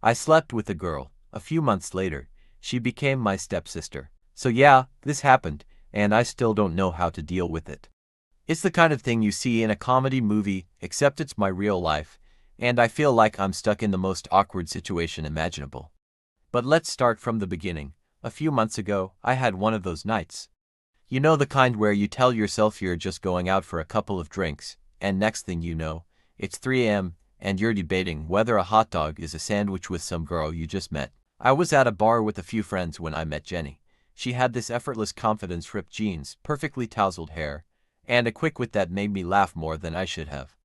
I slept with a girl. A few months later, she became my stepsister. So yeah, this happened, and I still don't know how to deal with it. It's the kind of thing you see in a comedy movie, except it's my real life, and I feel like I'm stuck in the most awkward situation imaginable. But let's start from the beginning. A few months ago, I had one of those nights. You know, the kind where you tell yourself you're just going out for a couple of drinks, and next thing you know, it's 3 a.m., and you're debating whether a hot dog is a sandwich with some girl you just met. I was at a bar with a few friends when I met Jenny. She had this effortless confidence, ripped jeans, perfectly tousled hair, and a quick wit that made me laugh more than I should have.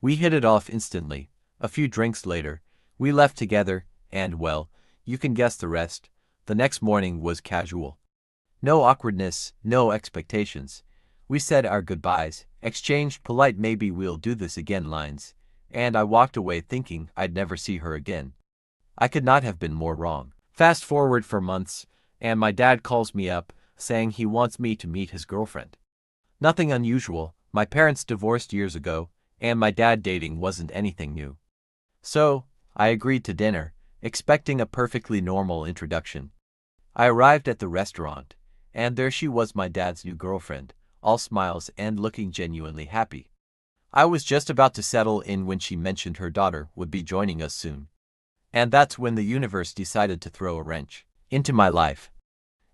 We hit it off instantly. A few drinks later, we left together, and well, you can guess the rest. The next morning was casual. No awkwardness, no expectations. We said our goodbyes, exchanged polite "maybe we'll do this again" lines, and I walked away thinking I'd never see her again. I could not have been more wrong. Fast forward for months, and my dad calls me up, saying he wants me to meet his girlfriend. Nothing unusual. My parents divorced years ago, and my dad dating wasn't anything new. So, I agreed to dinner, expecting a perfectly normal introduction. I arrived at the restaurant, and there she was, my dad's new girlfriend, all smiles and looking genuinely happy. I was just about to settle in when she mentioned her daughter would be joining us soon. And that's when the universe decided to throw a wrench into my life.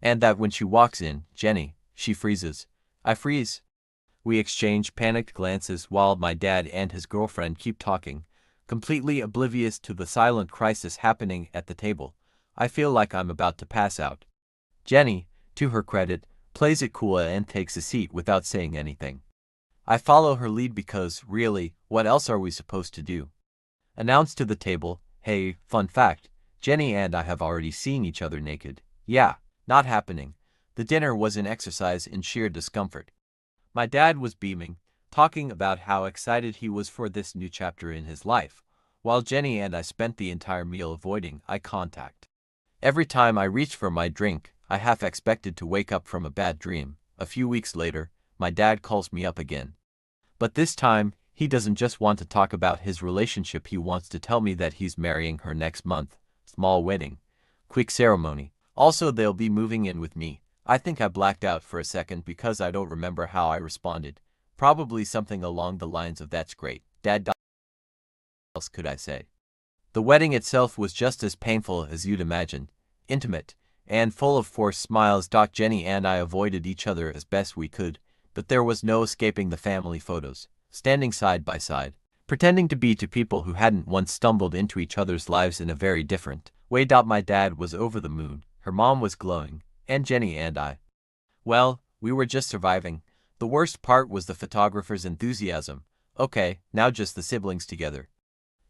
And that when she walks in, Jenny, she freezes. I freeze. We exchange panicked glances while my dad and his girlfriend keep talking, completely oblivious to the silent crisis happening at the table. I feel like I'm about to pass out. Jenny, to her credit, plays it cool and takes a seat without saying anything. I follow her lead because, really, what else are we supposed to do? Announce to the table, "Hey, fun fact, Jenny and I have already seen each other naked." Yeah, not happening. The dinner was an exercise in sheer discomfort. My dad was beaming, talking about how excited he was for this new chapter in his life, while Jenny and I spent the entire meal avoiding eye contact. Every time I reached for my drink, I half expected to wake up from a bad dream. A few weeks later, my dad calls me up again. But this time, he doesn't just want to talk about his relationship, he wants to tell me that he's marrying her next month. Small wedding. Quick ceremony. Also, they'll be moving in with me. I think I blacked out for a second because I don't remember how I responded. Probably something along the lines of "That's great, Dad." What else could I say? The wedding itself was just as painful as you'd imagine. Intimate, and full of forced smiles. Jenny and I avoided each other as best we could, but there was no escaping the family photos, standing side by side, pretending to be two people who hadn't once stumbled into each other's lives in a very different way. My dad was over the moon, her mom was glowing, and Jenny and I, well, we were just surviving. The worst part was the photographer's enthusiasm. Okay, now just the siblings together.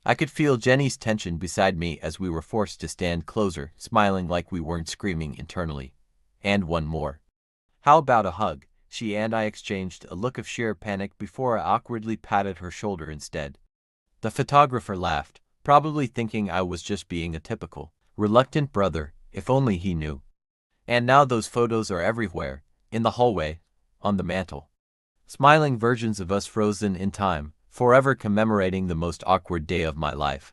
I could feel Jenny's tension beside me as we were forced to stand closer, smiling like we weren't screaming internally. And one more. How about a hug? She and I exchanged a look of sheer panic before I awkwardly patted her shoulder instead. The photographer laughed, probably thinking I was just being a typical, reluctant brother, if only he knew. And now those photos are everywhere, in the hallway, on the mantle. Smiling versions of us frozen in time, forever commemorating the most awkward day of my life.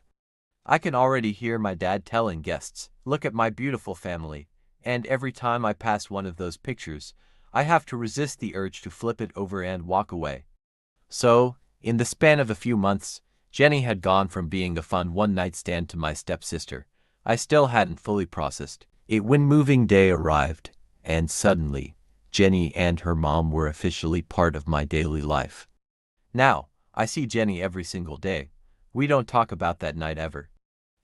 I can already hear my dad telling guests, "Look at my beautiful family," and every time I pass one of those pictures, I have to resist the urge to flip it over and walk away. So, in the span of a few months, Jenny had gone from being a fun one-night stand to my stepsister. I still hadn't fully processed it when moving day arrived, and suddenly, Jenny and her mom were officially part of my daily life. Now, I see Jenny every single day. We don't talk about that night ever.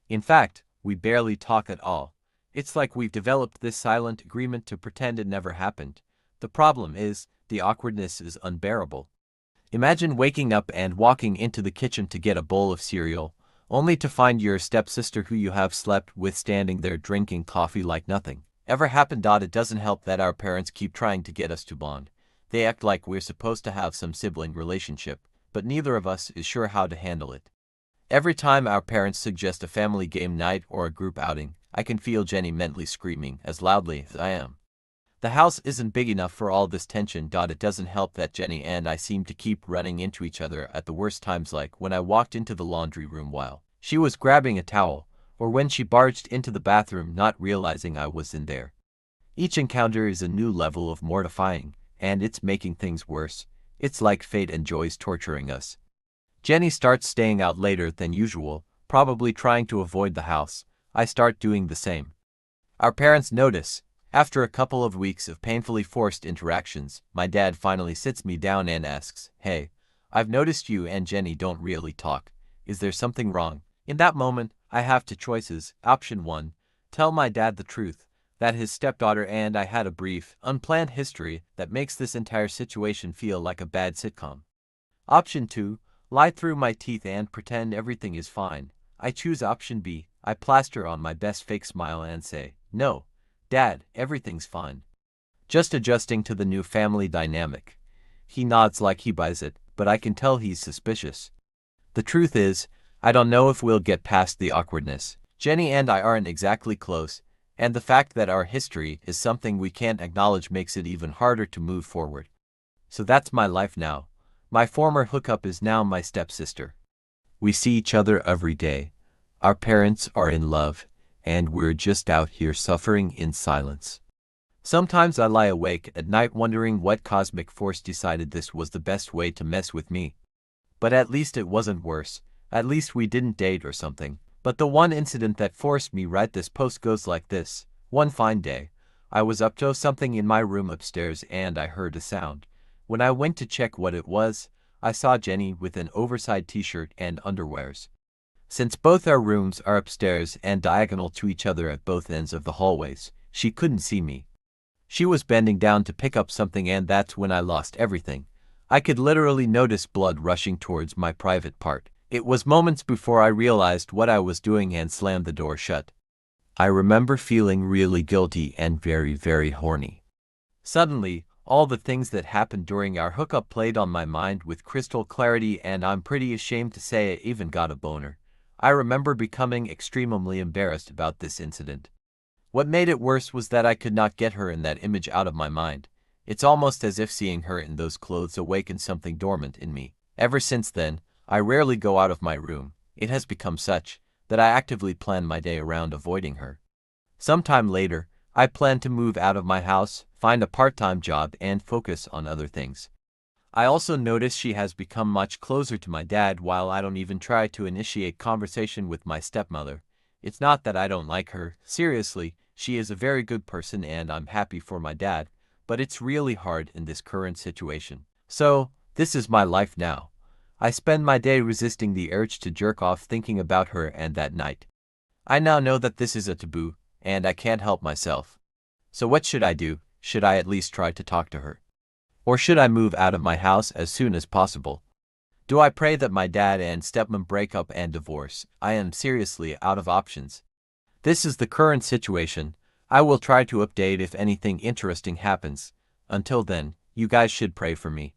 In fact, we barely talk at all. It's like we've developed this silent agreement to pretend it never happened. The problem is, the awkwardness is unbearable. Imagine waking up and walking into the kitchen to get a bowl of cereal, only to find your stepsister who you have slept with standing there drinking coffee like nothing ever happened. It doesn't help that our parents keep trying to get us to bond. They act like we're supposed to have some sibling relationship, but neither of us is sure how to handle it. Every time our parents suggest a family game night or a group outing, I can feel Jenny mentally screaming as loudly as I am. The house isn't big enough for all this tension. It doesn't help that Jenny and I seem to keep running into each other at the worst times, like when I walked into the laundry room while she was grabbing a towel, or when she barged into the bathroom not realizing I was in there. Each encounter is a new level of mortifying, and it's making things worse. It's like fate enjoys torturing us. Jenny starts staying out later than usual, probably trying to avoid the house. I start doing the same. Our parents notice. After a couple of weeks of painfully forced interactions, my dad finally sits me down and asks, "Hey, I've noticed you and Jenny don't really talk. Is there something wrong?" In that moment, I have two choices. Option 1, tell my dad the truth, that his stepdaughter and I had a brief, unplanned history that makes this entire situation feel like a bad sitcom. Option 2, lie through my teeth and pretend everything is fine. I choose option B. I plaster on my best fake smile and say, "No, Dad, everything's fine. Just adjusting to the new family dynamic." He nods like he buys it, but I can tell he's suspicious. The truth is, I don't know if we'll get past the awkwardness. Jenny and I aren't exactly close, and the fact that our history is something we can't acknowledge makes it even harder to move forward. So that's my life now. My former hookup is now my stepsister. We see each other every day. Our parents are in love, and we're just out here suffering in silence. Sometimes I lie awake at night wondering what cosmic force decided this was the best way to mess with me. But at least it wasn't worse. At least we didn't date or something. But the one incident that forced me write this post goes like this. One fine day, I was up to something in my room upstairs and I heard a sound. When I went to check what it was, I saw Jenny with an oversized t-shirt and underwears. Since both our rooms are upstairs and diagonal to each other at both ends of the hallways, she couldn't see me. She was bending down to pick up something, and that's when I lost everything. I could literally notice blood rushing towards my private part. It was moments before I realized what I was doing and slammed the door shut. I remember feeling really guilty and very, very horny. Suddenly, all the things that happened during our hookup played on my mind with crystal clarity, and I'm pretty ashamed to say I even got a boner. I remember becoming extremely embarrassed about this incident. What made it worse was that I could not get her in that image out of my mind. It's almost as if seeing her in those clothes awakened something dormant in me. Ever since then, I rarely go out of my room. It has become such that I actively plan my day around avoiding her. Sometime later, I plan to move out of my house, find a part-time job, and focus on other things. I also notice she has become much closer to my dad while I don't even try to initiate conversation with my stepmother. It's not that I don't like her. Seriously, she is a very good person and I'm happy for my dad, but it's really hard in this current situation. So, this is my life now. I spend my day resisting the urge to jerk off thinking about her and that night. I now know that this is a taboo, and I can't help myself. So what should I do? Should I at least try to talk to her? Or should I move out of my house as soon as possible? Do I pray that my dad and stepmom break up and divorce? I am seriously out of options. This is the current situation. I will try to update if anything interesting happens. Until then, you guys should pray for me.